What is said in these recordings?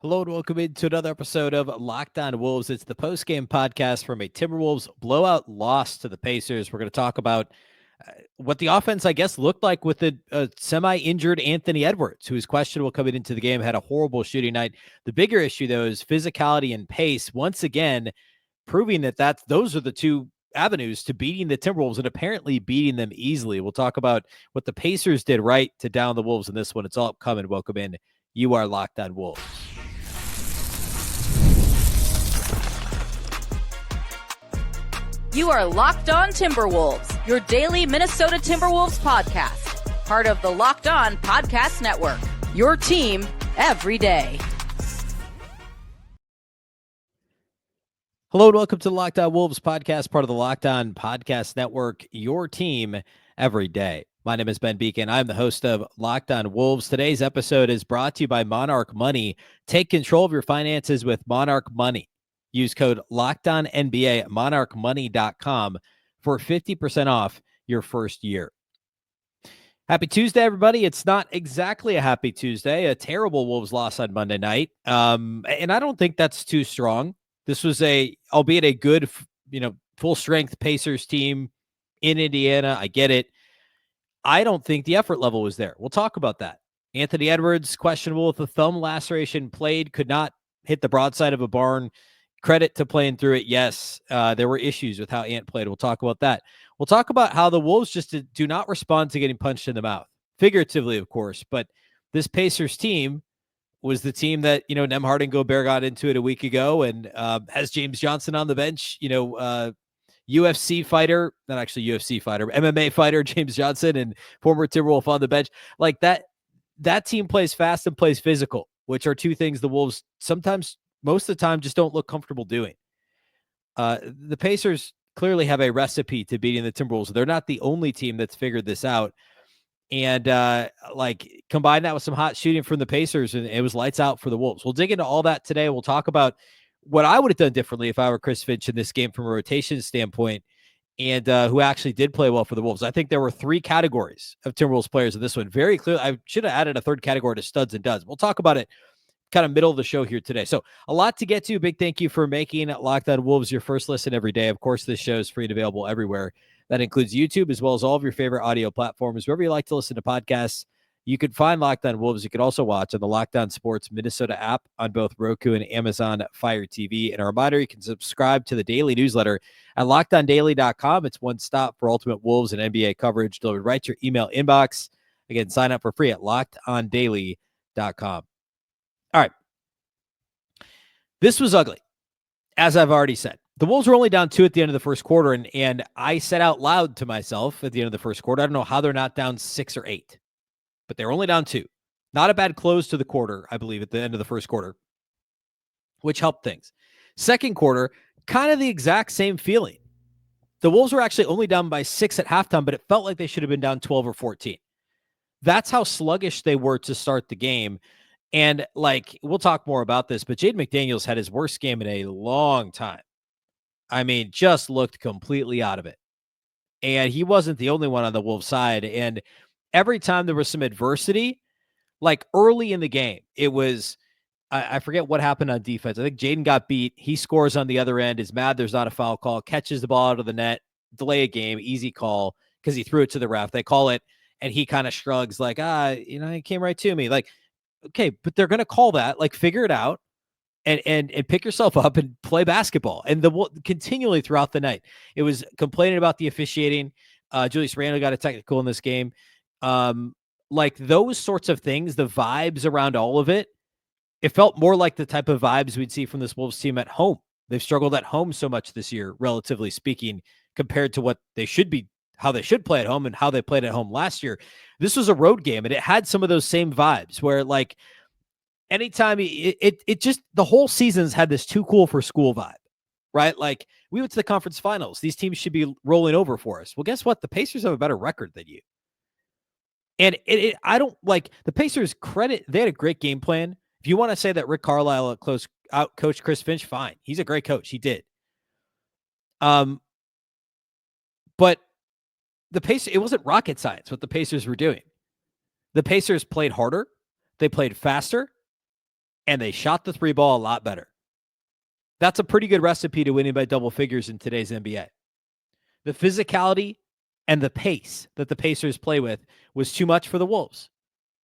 Hello and welcome into another episode of Locked On Wolves. It's the post-game podcast from a Timberwolves blowout loss to the Pacers. We're going to talk about what the offense, I guess, looked like with a semi-injured Anthony Edwards, who is questionable coming into the game, had a horrible shooting night. The bigger issue, though, is physicality and pace. Once again, proving that those are the two avenues to beating the Timberwolves and apparently beating them easily. We'll talk about what the Pacers did right to down the Wolves in this one. It's all upcoming. Welcome in. You are Locked On Wolves. You are Locked On Timberwolves, your daily Minnesota Timberwolves podcast. Part of the Locked On Podcast Network, your team every day. Hello and welcome to the Locked On Wolves podcast, part of the Locked On Podcast Network, your team every day. My name is Ben Beecken. I'm the host of Locked On Wolves. Today's episode is brought to you by Monarch Money. Take control of your finances with Monarch Money. Use code LOCKEDONNBA at monarchmoney.com for 50% off your first year. Happy Tuesday, everybody. It's not exactly a happy Tuesday. A terrible Wolves loss on Monday night. And I don't think that's too strong. This was albeit a good, full-strength Pacers team in Indiana. I get it. I don't think the effort level was there. We'll talk about that. Anthony Edwards, questionable with a thumb laceration, could not hit the broadside of a barn. Credit to playing through it. Yes, there were issues with how Ant played. We'll talk about that. We'll talk about how the Wolves just do not respond to getting punched in the mouth. Figuratively, of course, but this Pacers team was the team that, Nembhard and Gobert got into it a week ago and has James Johnson on the bench, UFC fighter, not actually UFC fighter, MMA fighter, James Johnson, and former Timberwolf on the bench. Like that team plays fast and plays physical, which are two things the Wolves sometimes, most of the time, just don't look comfortable doing. The Pacers clearly have a recipe to beating the Timberwolves. They're not the only team that's figured this out. And combine that with some hot shooting from the Pacers, and it was lights out for the Wolves. We'll dig into all that today. We'll talk about what I would have done differently if I were Chris Finch in this game from a rotation standpoint, and who actually did play well for the Wolves. I think there were three categories of Timberwolves players in this one. Very clearly, I should have added a third category to studs and duds. We'll talk about it kind of middle of the show here today. So a lot to get to. Big thank you for making Locked On Wolves your first listen every day. Of course, this show is free and available everywhere. That includes YouTube as well as all of your favorite audio platforms. Wherever you like to listen to podcasts, you can find Locked On Wolves. You can also watch on the Locked On Sports Minnesota app on both Roku and Amazon Fire TV. And a reminder, you can subscribe to the daily newsletter at LockedOnDaily.com. It's one stop for ultimate Wolves and NBA coverage delivered right to your email inbox. Again, sign up for free at LockedOnDaily.com. All right. This was ugly, as I've already said. The Wolves were only down 2 at the end of the first quarter, and I said out loud to myself at the end of the first quarter, I don't know how they're not down 6 or 8, but they were only down 2. Not a bad close to the quarter, I believe, at the end of the first quarter, which helped things. Second quarter, kind of the exact same feeling. The Wolves were actually only down by 6 at halftime, but it felt like they should have been down 12 or 14. That's how sluggish they were to start the game. And we'll talk more about this, but Jaden McDaniels had his worst game in a long time. I mean, just looked completely out of it. And he wasn't the only one on the Wolves side. And every time there was some adversity, like early in the game, it was, I forget what happened on defense. I think Jaden got beat. He scores on the other end, is mad there's not a foul call, catches the ball out of the net, delay a game, easy call, because he threw it to the ref. They call it, and he kind of shrugs like, it came right to me. Like, okay, but they're going to call that, figure it out and pick yourself up and play basketball. And continually throughout the night, it was complaining about the officiating. Julius Randle got a technical in this game. Those sorts of things, the vibes around all of it, it felt more like the type of vibes we'd see from this Wolves team at home. They've struggled at home so much this year, relatively speaking, compared to what they should be, how they should play at home and how they played at home last year. This was a road game, and it had some of those same vibes where, anytime it just, the whole season's had this too cool for school vibe, right? We went to the conference finals. These teams should be rolling over for us. Well, guess what? The Pacers have a better record than you. And I don't the Pacers credit. They had a great game plan. If you want to say that Rick Carlisle out coached Chris Finch, fine. He's a great coach. He did. But the Pacers, it wasn't rocket science what the Pacers were doing. The Pacers played harder. They played faster. and they shot the three ball a lot better. That's a pretty good recipe to winning by double figures in today's NBA. The physicality and the pace that the Pacers play with was too much for the Wolves.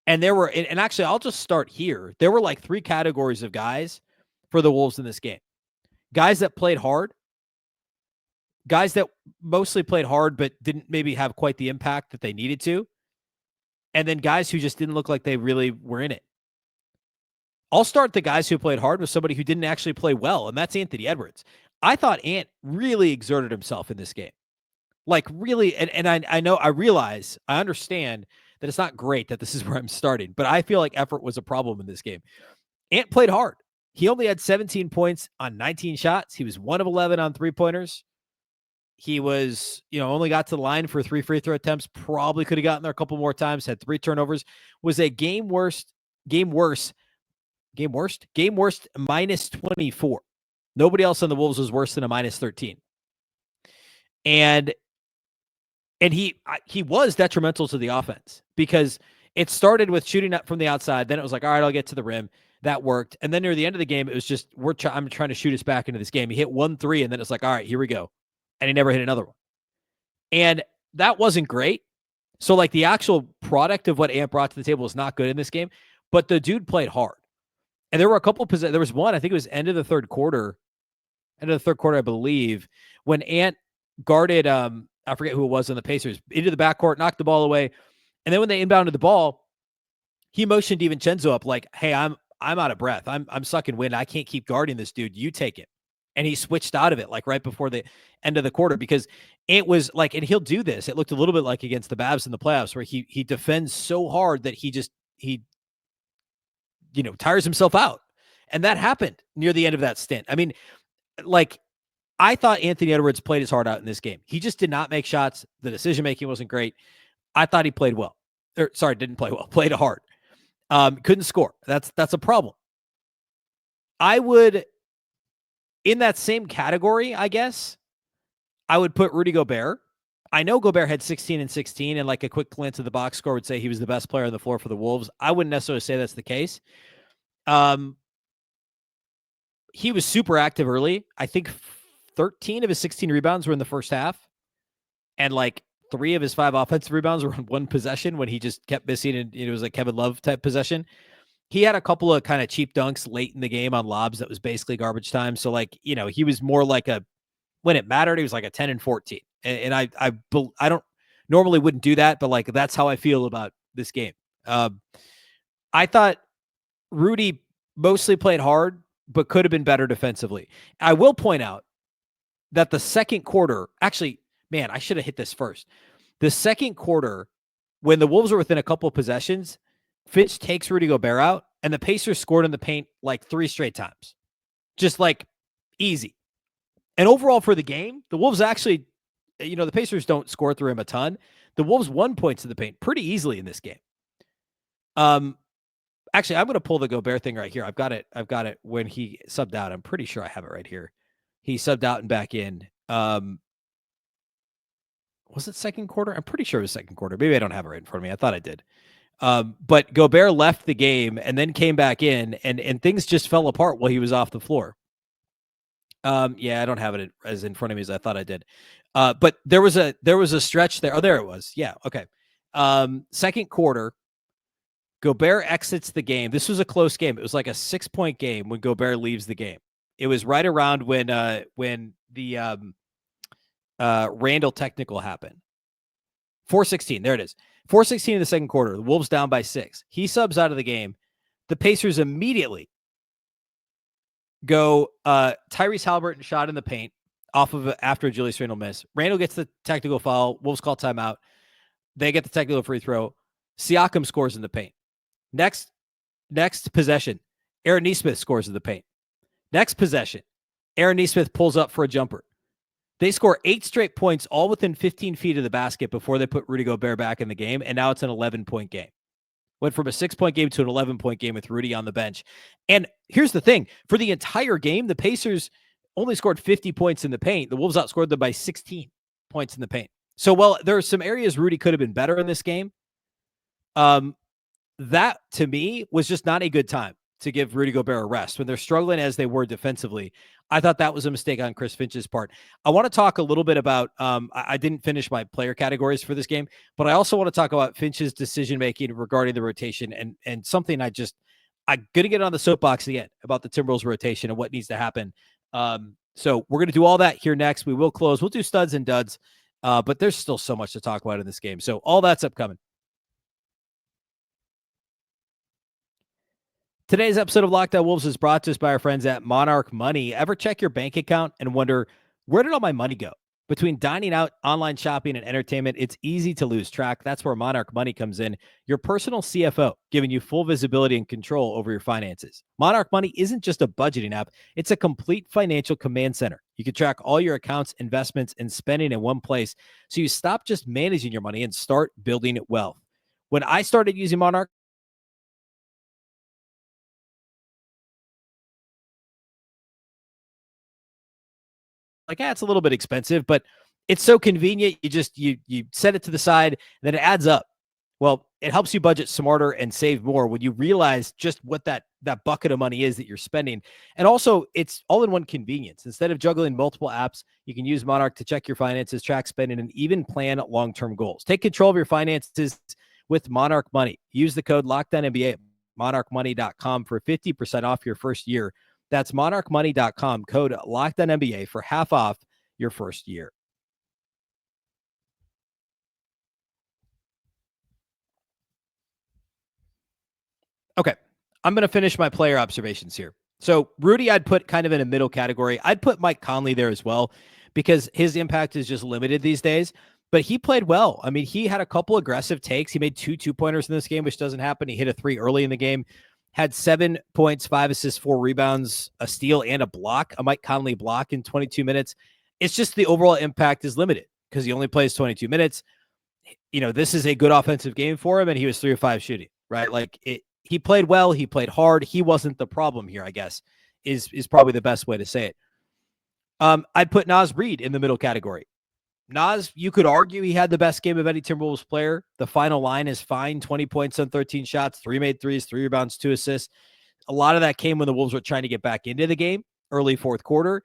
And there were, and actually, I'll just start here. There were like three categories of guys for the Wolves in this game. Guys that played hard, guys that mostly played hard but didn't maybe have quite the impact that they needed to, and then guys who just didn't look like they really were in it. I'll start the guys who played hard with somebody who didn't actually play well, and that's Anthony Edwards. I thought Ant really exerted himself in this game. Like really, and I realize, I understand that it's not great that this is where I'm starting, but I feel like effort was a problem in this game. Ant played hard. He only had 17 points on 19 shots. He was 1 of 11 on three-pointers. He was, only got to the line for 3 free throw attempts. Probably could have gotten there a couple more times. Had 3 turnovers. Was a game worst minus 24. Nobody else on the Wolves was worse than a minus 13. And he was detrimental to the offense because it started with shooting up from the outside. Then it was like, all right, I'll get to the rim. That worked. And then near the end of the game, it was just, I'm trying to shoot us back into this game. He hit 1 3, and then it's like, all right, here we go. And he never hit another one. And that wasn't great. So like the actual product of what Ant brought to the table was not good in this game, but the dude played hard. And there were a couple of there was one, I think it was end of the third quarter, I believe, when Ant guarded, I forget who it was on the Pacers, into the backcourt, knocked the ball away. And then when they inbounded the ball, he motioned DiVincenzo up like, hey, I'm out of breath. I'm sucking wind. I can't keep guarding this dude. You take it. And he switched out of it like right before the end of the quarter because it was like, and he'll do this. It looked a little bit like against the Babs in the playoffs where he defends so hard that he tires himself out. And that happened near the end of that stint. I mean, like, I thought Anthony Edwards played his heart out in this game. He just did not make shots. The decision-making wasn't great. I thought he played well. Didn't play well. Played hard. Couldn't score. That's a problem. I would, in that same category, I guess, I would put Rudy Gobert. I know Gobert had 16 and 16, and like a quick glance at the box score would say he was the best player on the floor for the Wolves. I wouldn't necessarily say that's the case. He was super active early. I think 13 of his 16 rebounds were in the first half, and like 3 of his 5 offensive rebounds were on one possession when he just kept missing, and it was like Kevin Love type possession. He had a couple of kind of cheap dunks late in the game on lobs that was basically garbage time. So like, he was more like when it mattered, he was like a 10 and 14. And I don't normally wouldn't do that, but like, that's how I feel about this game. I thought Rudy mostly played hard, but could have been better defensively. I will point out that the second quarter, actually, man, I should have hit this first. The second quarter, when the Wolves were within a couple of possessions, Finch takes Rudy Gobert out, and the Pacers scored in the paint like 3 straight times. Just like easy. And overall for the game, the Wolves actually, the Pacers don't score through him a ton. The Wolves won points in the paint pretty easily in this game. Actually, I'm going to pull the Gobert thing right here. I've got it when he subbed out. I'm pretty sure I have it right here. He subbed out and back in. Was it second quarter? I'm pretty sure it was second quarter. Maybe I don't have it right in front of me. I thought I did. But Gobert left the game and then came back in, and things just fell apart while he was off the floor. Yeah, I don't have it as in front of me as I thought I did. But there was a stretch there. Oh, there it was. Yeah. Okay. Second quarter, Gobert exits the game. This was a close game. It was like a 6-point game when Gobert leaves the game. It was right around when the Randle technical happened. 4:16. There it is. 4:16 in the second quarter. The Wolves down by 6. He subs out of the game. The Pacers immediately go Tyrese Haliburton shot in the paint off of after a Julius Randle miss. Randle gets the technical foul. Wolves call timeout. They get the technical free throw. Siakam scores in the paint. Next possession, Aaron Nesmith scores in the paint. Next possession, Aaron Nesmith pulls up for a jumper. They score 8 straight points, all within 15 feet of the basket before they put Rudy Gobert back in the game, and now it's an 11-point game. Went from a 6-point game to an 11-point game with Rudy on the bench. And here's the thing. For the entire game, the Pacers only scored 50 points in the paint. The Wolves outscored them by 16 points in the paint. So while there are some areas Rudy could have been better in this game, that, to me, was just not a good time to give Rudy Gobert a rest when they're struggling as they were defensively. I thought that was a mistake on Chris Finch's part. I want to talk a little bit about, I didn't finish my player categories for this game, but I also want to talk about Finch's decision-making regarding the rotation and something I'm going to get on the soapbox again about the Timberwolves rotation and what needs to happen. So we're going to do all that here next. We will close. We'll do studs and duds, but there's still so much to talk about in this game. So all that's upcoming. Today's episode of Locked On Wolves is brought to us by our friends at Monarch Money. Ever check your bank account and wonder, where did all my money go? Between dining out, online shopping, and entertainment, it's easy to lose track. That's where Monarch Money comes in, your personal CFO, giving you full visibility and control over your finances. Monarch Money isn't just a budgeting app, it's a complete financial command center. You can track all your accounts, investments, and spending in one place, so you stop just managing your money and start building wealth. When I started using Monarch, it's a little bit expensive, but it's so convenient. You set it to the side, and then it adds up. Well, it helps you budget smarter and save more when you realize just what that bucket of money is that you're spending. And also, it's all in one convenience. Instead of juggling multiple apps, you can use Monarch to check your finances, track spending, and even plan long-term goals. Take control of your finances with Monarch Money. Use the code LOCKEDONNBA at monarchmoney.com for 50% off your first year. That's monarchmoney.com, code LOCKEDONNBA for half off your first year. Okay, I'm going to finish my player observations here. So Rudy, I'd put kind of in a middle category. I'd put Mike Conley there as well because his impact is just limited these days. But he played well. I mean, he had a couple aggressive takes. He made 2 2-pointers in this game, which doesn't happen. He hit a 3 early in the game. Had 7 points, 5 assists, 4 rebounds, a steal, and a block, a Mike Conley block in 22 minutes. It's just the overall impact is limited because he only plays 22 minutes. This is a good offensive game for him, and he was 3 of 5 shooting, right? He played well. He played hard. He wasn't the problem here, I guess, is probably the best way to say it. I'd put Naz Reid in the middle category. Naz, you could argue he had the best game of any Timberwolves player. The final line is fine. 20 points on 13 shots, 3 made threes, 3 rebounds, 2 assists. A lot of that came when the Wolves were trying to get back into the game, early fourth quarter.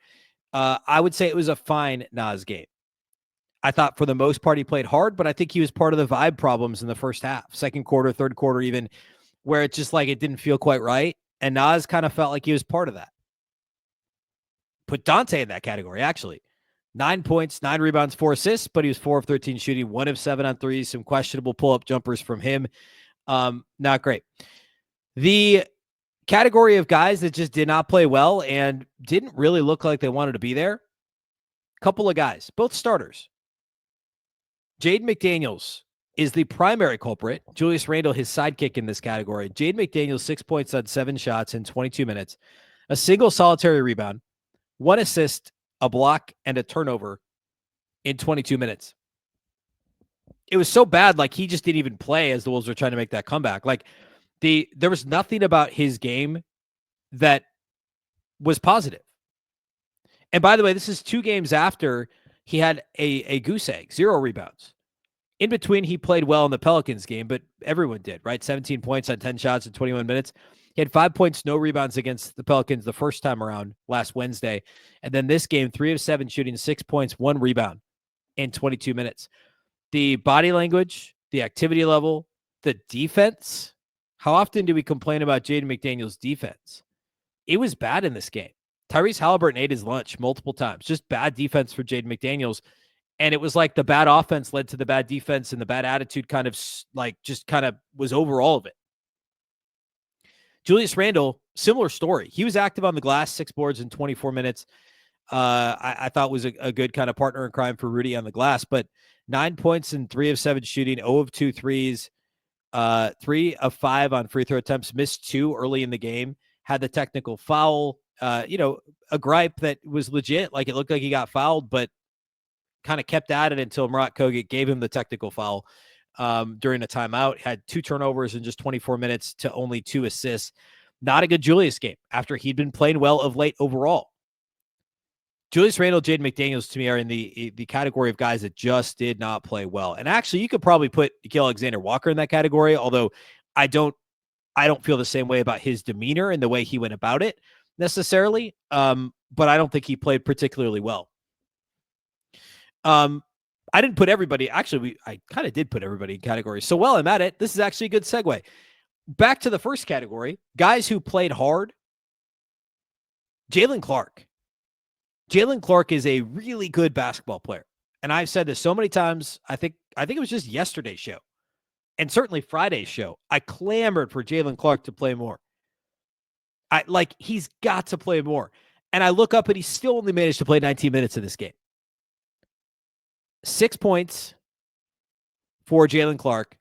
I would say it was a fine Naz game. I thought for the most part he played hard, but I think he was part of the vibe problems in the first half, second quarter, third quarter even, where it's just like it didn't feel quite right. And Naz kind of felt like he was part of that. Put Dante in that category, actually. 9 points, 9 rebounds, 4 assists, but he was 4 of 13 shooting, 1 of 7 on threes, some questionable pull-up jumpers from him. Not great. The category of guys that just did not play well and didn't really look like they wanted to be there, couple of guys, both starters. Jaden McDaniels is the primary culprit. Julius Randle, his sidekick in this category. Jaden McDaniels, 6 points on 7 shots in 22 minutes, a single solitary rebound, 1 assist, a block, and a turnover in 22 minutes. It was so bad, he just didn't even play as the Wolves were trying to make that comeback. There was nothing about his game that was positive. And by the way, this is 2 games after he had a goose egg, 0 rebounds. In between, he played well in the Pelicans game, but everyone did, right? 17 points on 10 shots in 21 minutes. He had 5 points, no rebounds against the Pelicans the first time around last Wednesday. And then this game, 3 of 7 shooting, 6 points, 1 rebound in 22 minutes. The body language, the activity level, the defense. How often do we complain about Jaden McDaniels' defense? It was bad in this game. Tyrese Halliburton ate his lunch multiple times. Just bad defense for Jaden McDaniels. And it was like the bad offense led to the bad defense, and the bad attitude kind of was over all of it. Julius Randle, similar story. He was active on the glass, 6 boards in 24 minutes. I thought was a good kind of partner in crime for Rudy on the glass, but 9 points and 3 of 7 shooting, 0 of 2 threes, 3 of 5 on free throw attempts, missed 2 early in the game, had the technical foul, a gripe that was legit. It looked like he got fouled, but kind of kept at it until Murat Kogut gave him the technical foul during a timeout. Had 2 turnovers in just 24 minutes to only 2 assists. Not a good Julius game after he'd been playing well of late overall. Julius Randle, Jaden McDaniels to me are in the category of guys that just did not play well. And actually, you could probably put Nickeil Alexander-Walker in that category, although I don't I don't feel the same way about his demeanor and the way he went about it necessarily. But I don't think he played particularly well. I didn't put everybody. Actually, I kind of did put everybody in categories. So while I'm at it, this is actually a good segue. Back to the first category, guys who played hard. Jaylen Clark. Jaylen Clark is a really good basketball player. And I've said this so many times. I think it was just yesterday's show and certainly Friday's show. I clamored for Jaylen Clark to play more. He's got to play more. And I look up and he still only managed to play 19 minutes in this game. 6 points for Jaylen Clark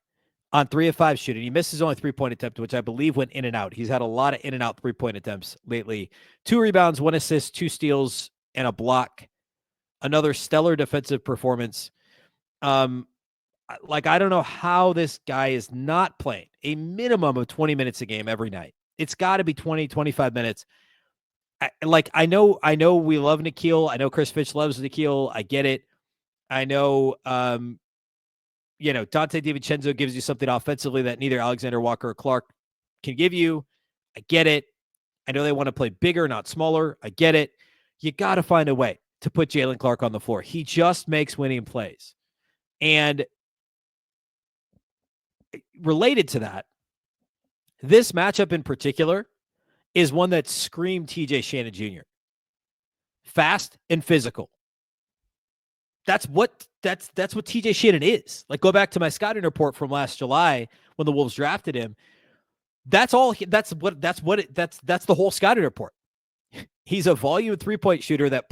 on 3 of 5 shooting. He missed his only 3-point attempt, which I believe went in and out. He's had a lot of in and out 3-point attempts lately. 2 rebounds, 1 assist, 2 steals, and a block. Another stellar defensive performance. I don't know how this guy is not playing a minimum of 20 minutes a game every night. It's got to be 20, 25 minutes. I know we love Nickeil. I know Chris Finch loves Nickeil. I get it. I know, Dante DiVincenzo gives you something offensively that neither Alexander Walker or Clark can give you. I get it. I know they want to play bigger, not smaller. I get it. You got to find a way to put Jaylen Clark on the floor. He just makes winning plays. And related to that, this matchup in particular is one that screamed TJ Shannon Jr. Fast and physical. That's what TJ Shannon is. Go back to my scouting report from last July when the Wolves drafted him. That's the whole scouting report. He's a volume 3-point shooter that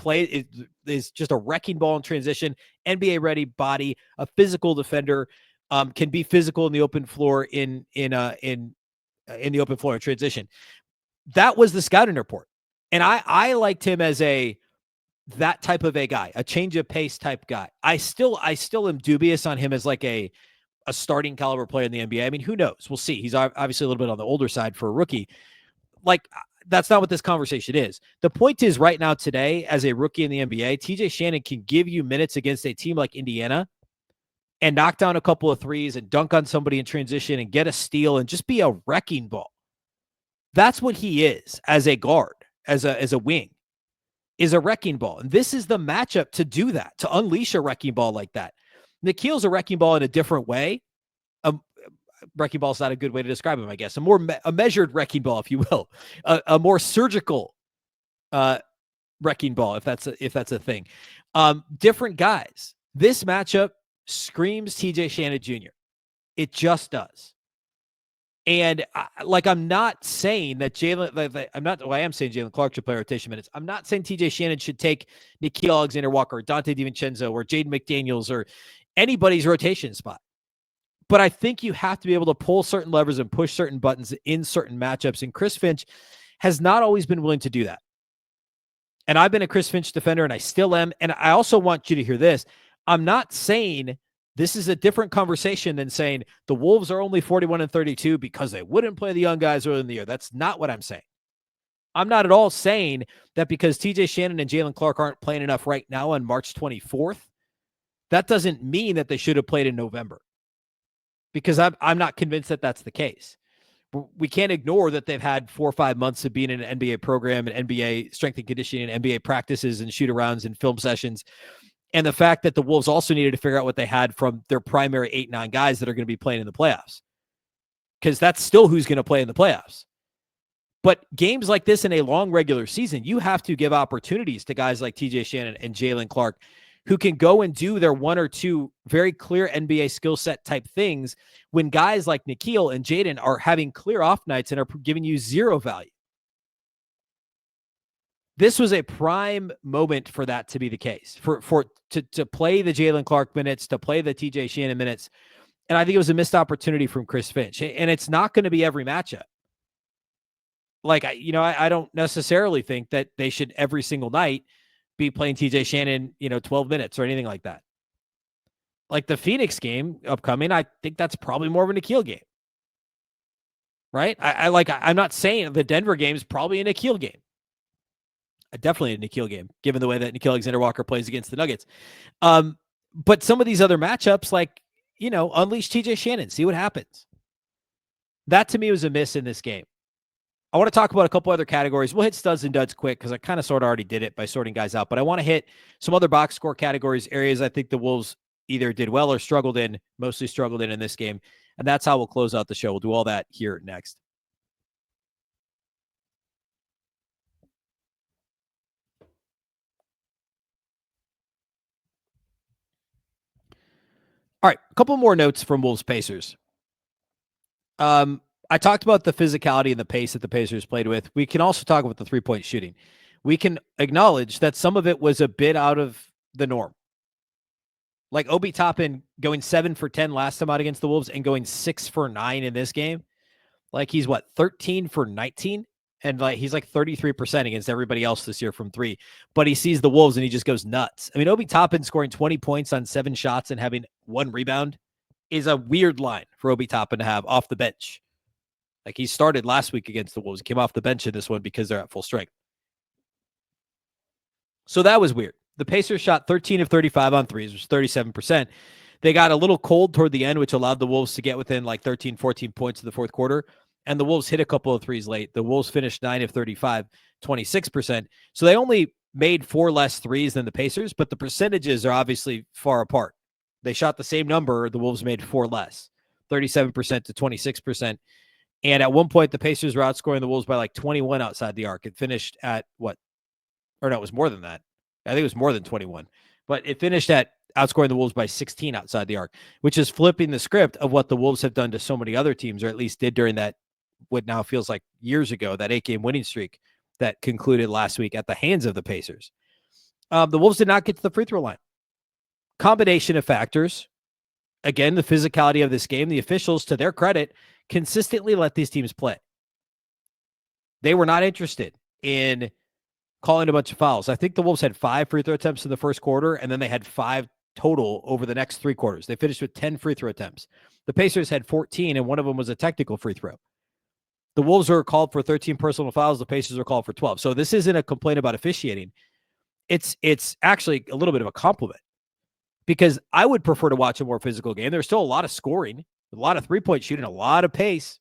is just a wrecking ball in transition, NBA ready body, a physical defender, can be physical in the open floor in the open floor in transition. That was the scouting report. And I liked him as that type of a guy, a change of pace type guy. I still am dubious on him as a starting caliber player in the NBA. I mean, who knows? We'll see. He's obviously a little bit on the older side for a rookie. That's not what this conversation is. The point is right now today, as a rookie in the NBA, TJ Shannon can give you minutes against a team like Indiana and knock down a couple of threes and dunk on somebody in transition and get a steal and just be a wrecking ball. That's what he is as a guard, as a wing, is a wrecking ball. And this is the matchup to do that, to unleash a wrecking ball like that. Nickeil's a wrecking ball in a different way. Wrecking ball is not a good way to describe him, I guess. A measured wrecking ball, if you will, a more surgical wrecking ball, if that's a thing. Different guys. This matchup screams TJ Shannon Jr. It just does. And I'm not saying that I am saying Jaylen Clark should play rotation minutes. I'm not saying TJ Shannon should take Nickeil Alexander-Walker or Dante DiVincenzo or Jaden McDaniels or anybody's rotation spot. But I think you have to be able to pull certain levers and push certain buttons in certain matchups. And Chris Finch has not always been willing to do that. And I've been a Chris Finch defender, and I still am. And I also want you to hear this. I'm not saying this is a different conversation than saying the Wolves are only 41-32 because they wouldn't play the young guys early in the year. That's not what I'm saying. I'm not at all saying that because TJ Shannon and Jaylen Clark aren't playing enough right now on March 24th, that doesn't mean that they should have played in November. Because I'm not convinced that that's the case. We can't ignore that they've had 4 or 5 months of being in an NBA program and NBA strength and conditioning and NBA practices and shoot-arounds and film sessions. And the fact that the Wolves also needed to figure out what they had from their primary 8-9 guys that are going to be playing in the playoffs. Because that's still who's going to play in the playoffs. But games like this in a long regular season, you have to give opportunities to guys like TJ Shannon and Jaylen Clark who can go and do their 1 or 2 very clear NBA skill set type things when guys like Nickeil and Jaden are having clear off nights and are giving you zero value. This was a prime moment for that to be the case, to play the Jaylen Clark minutes, to play the TJ Shannon minutes. And I think it was a missed opportunity from Chris Finch. And it's not going to be every matchup. I don't necessarily think that they should every single night be playing TJ Shannon, 12 minutes or anything like that. Like the Phoenix game upcoming, I think that's probably more of a Nickeil game. Right? I'm not saying the Denver game is probably a Nickeil game. Definitely a Nickeil game, given the way that Nickeil Alexander-Walker plays against the Nuggets. But some of these other matchups, unleash TJ Shannon, see what happens. That to me was a miss in this game. I want to talk about a couple other categories. We'll hit studs and duds quick because I kind of sort of already did it by sorting guys out. But I want to hit some other box score categories, areas I think the Wolves either did well or struggled in, mostly struggled in this game. And that's how we'll close out the show. We'll do all that here next. All right, a couple more notes from Wolves Pacers. I talked about the physicality and the pace that the Pacers played with. We can also talk about the three-point shooting. We can acknowledge that some of it was a bit out of the norm. Like Obi Toppin going 7 for 10 last time out against the Wolves and going 6 for 9 in this game. Like he's 13 for 19? And like he's like 33% against everybody else this year from three. But he sees the Wolves and he just goes nuts. I mean, Obi Toppin scoring 20 points on 7 shots and having 1 rebound is a weird line for Obi Toppin to have off the bench. Like he started last week against the Wolves, came off the bench in this one because they're at full strength. So that was weird. The Pacers shot 13 of 35 on threes, which was 37%. They got a little cold toward the end, which allowed the Wolves to get within like 13, 14 points in the fourth quarter. And the Wolves hit a couple of threes late. The Wolves finished 9 of 35, 26%. So they only made 4 less threes than the Pacers, but the percentages are obviously far apart. They shot the same number. The Wolves made 4 less, 37% to 26%. And at one point, the Pacers were outscoring the Wolves by like 21 outside the arc. It finished at what? Or no, it was more than that. I think it was more than 21. But it finished at outscoring the Wolves by 16 outside the arc, which is flipping the script of what the Wolves have done to so many other teams, or at least did during that, what now feels like years ago, that 8-game winning streak that concluded last week at the hands of the Pacers. The Wolves did not get to the free throw line. Combination of factors. Again, the physicality of this game, the officials, to their credit, consistently let these teams play. They were not interested in calling a bunch of fouls. I think the Wolves had 5 free throw attempts in the first quarter, and then they had 5 total over the next 3 quarters. They finished with 10 free throw attempts. The Pacers had 14, and one of them was a technical free throw. The Wolves were called for 13 personal fouls. The Pacers were called for 12. So this isn't a complaint about officiating. It's actually a little bit of a compliment, because I would prefer to watch a more physical game. There's still a lot of scoring, a lot of three-point shooting, a lot of pace.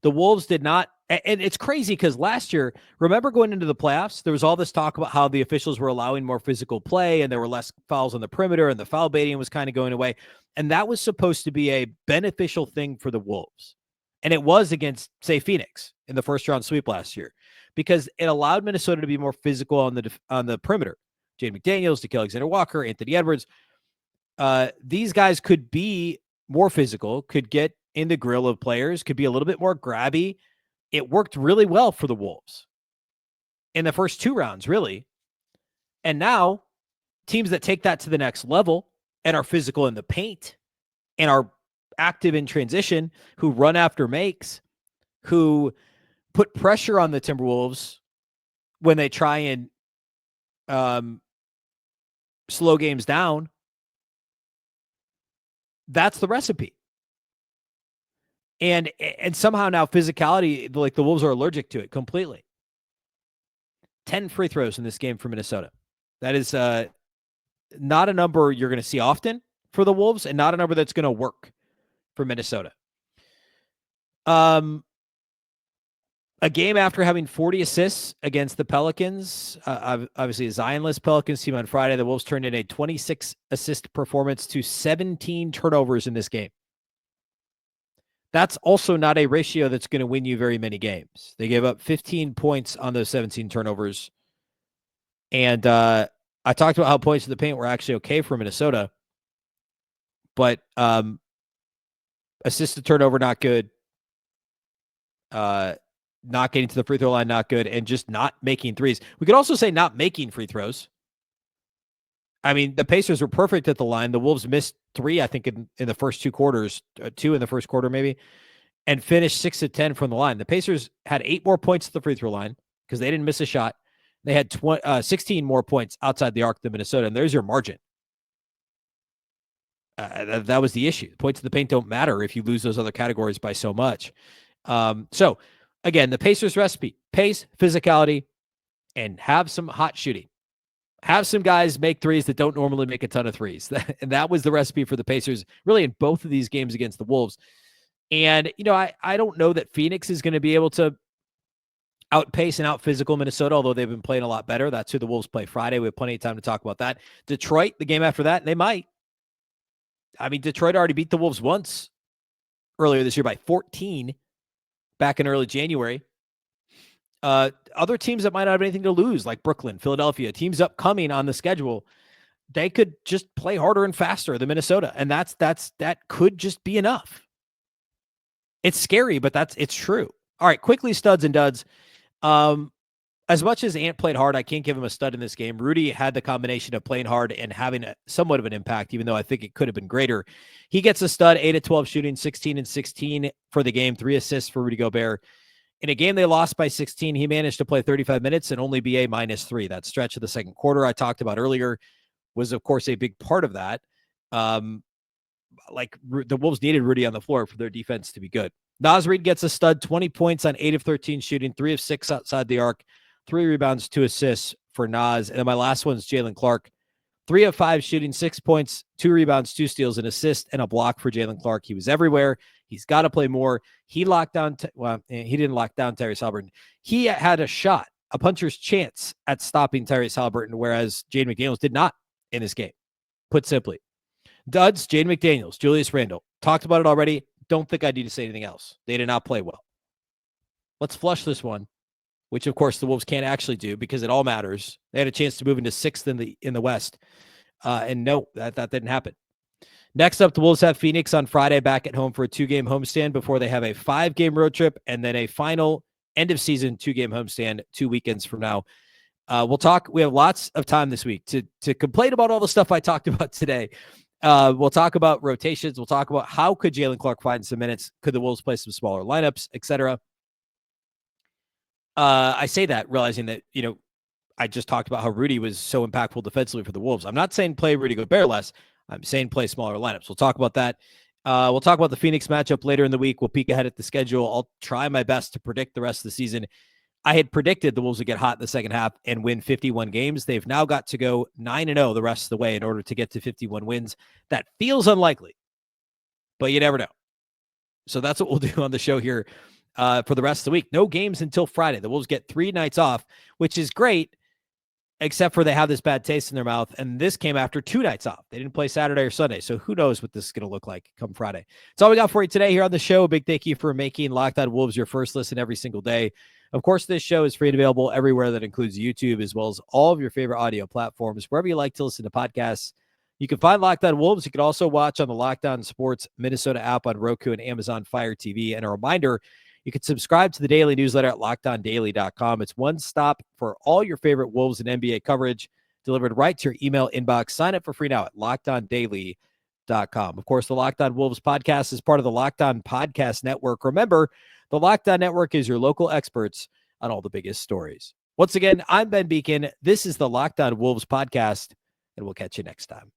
The Wolves did not, and it's crazy because last year, remember going into the playoffs, there was all this talk about how the officials were allowing more physical play and there were less fouls on the perimeter and the foul baiting was kind of going away. And that was supposed to be a beneficial thing for the Wolves. And it was against, say, Phoenix in the first round sweep last year, because it allowed Minnesota to be more physical on the perimeter. Jaden McDaniels, Nickeil Alexander-Walker, Anthony Edwards. These guys could be more physical, could get in the grill of players, could be a little bit more grabby. It worked really well for the Wolves in the first 2 rounds, really. And now teams that take that to the next level and are physical in the paint and are active in transition, who run after makes, who put pressure on the Timberwolves when they try and slow games down. That's the recipe. And somehow now physicality, like the Wolves are allergic to it completely. 10 free throws in this game for Minnesota. That is not a number you're going to see often for the Wolves, and not a number that's going to work for Minnesota. A game after having 40 assists against the Pelicans, obviously a Zion-less Pelicans team on Friday, the Wolves turned in a 26 assist performance to 17 turnovers in this game. That's also not a ratio that's going to win you very many games. They gave up 15 points on those 17 turnovers. And I talked about how points in the paint were actually okay for Minnesota. But assist to turnover, not good. Not getting to the free throw line, not good. And just not making threes. We could also say not making free throws. I mean, the Pacers were perfect at the line. The Wolves missed 3, I think, in the first 2 quarters, 2 in the first quarter maybe, and finished 6 of 10 from the line. The Pacers had 8 more points at the free throw line because they didn't miss a shot. They had 16 more points outside the arc than Minnesota, and there's your margin. That was the issue. Points in the paint don't matter if you lose those other categories by so much. So, again, the Pacers recipe: pace, physicality, and have some hot shooting. Have some guys make threes that don't normally make a ton of threes. And that was the recipe for the Pacers, really, in both of these games against the Wolves. And, I don't know that Phoenix is going to be able to outpace and out physical Minnesota, although they've been playing a lot better. That's who the Wolves play Friday. We have plenty of time to talk about that. Detroit, the game after that, they might. I mean, Detroit already beat the Wolves once earlier this year by 14 back in early January. Other teams that might not have anything to lose, like Brooklyn, Philadelphia, teams upcoming on the schedule, they could just play harder and faster than Minnesota. And that could just be enough. It's scary, but it's true. All right, quickly, studs and duds. As much as Ant played hard, I can't give him a stud in this game. Rudy had the combination of playing hard and having somewhat of an impact, even though I think it could have been greater. He gets a stud, 8 of 12 shooting, 16 and 16 for the game, 3 assists for Rudy Gobert. In a game they lost by 16, he managed to play 35 minutes and only be a -3. That stretch of the second quarter I talked about earlier was, of course, a big part of that. The Wolves needed Rudy on the floor for their defense to be good. Naz Reid gets a stud, 20 points on 8 of 13 shooting, 3 of 6 outside the arc, 3 rebounds, 2 assists for Naz. And then my last one is Jalen Clark, 3 of 5 shooting, 6 points, 2 rebounds, 2 steals, an assist, and a block for Jalen Clark. He was everywhere. He's got to play more. He locked down, he didn't lock down Tyrese Haliburton. He had a shot, a puncher's chance at stopping Tyrese Haliburton, whereas Jaden McDaniels did not in this game, put simply. Duds, Jaden McDaniels, Julius Randle. Talked about it already. Don't think I need to say anything else. They did not play well. Let's flush this one, which, of course, the Wolves can't actually do because it all matters. They had a chance to move into 6th in the West. And no, that didn't happen. Next up, the Wolves have Phoenix on Friday back at home for a 2-game homestand before they have a 5-game road trip and then a final end-of-season 2-game homestand 2 weekends from now. We'll talk. We have lots of time this week to complain about all the stuff I talked about today. We'll talk about rotations. We'll talk about how could Jalen Clark find some minutes? Could the Wolves play some smaller lineups, etc.? I say that realizing that, I just talked about how Rudy was so impactful defensively for the Wolves. I'm not saying play Rudy Gobert less. I'm saying play smaller lineups. We'll talk about that. We'll talk about the Phoenix matchup later in the week. We'll peek ahead at the schedule. I'll try my best to predict the rest of the season. I had predicted the Wolves would get hot in the second half and win 51 games. They've now got to go 9-0 the rest of the way in order to get to 51 wins. That feels unlikely, but you never know. So that's what we'll do on the show here for the rest of the week. No games until Friday. The Wolves get 3 nights off, which is great, except for they have this bad taste in their mouth. And this came after 2 nights off. They didn't play Saturday or Sunday. So who knows what this is going to look like come Friday. That's all we got for you today here on the show. A big thank you for making Locked On Wolves your first listen every single day. Of course, this show is free and available everywhere. That includes YouTube, as well as all of your favorite audio platforms, wherever you like to listen to podcasts. You can find Locked On Wolves. You can also watch on the Locked On Sports Minnesota app on Roku and Amazon Fire TV. And a reminder, you can subscribe to the daily newsletter at LockedOnDaily.com. It's one stop for all your favorite Wolves and NBA coverage delivered right to your email inbox. Sign up for free now at LockedOnDaily.com. Of course, the Locked On Wolves podcast is part of the Locked On Podcast Network. Remember, the Locked On Network is your local experts on all the biggest stories. Once again, I'm Ben Beecken. This is the Locked On Wolves podcast, and we'll catch you next time.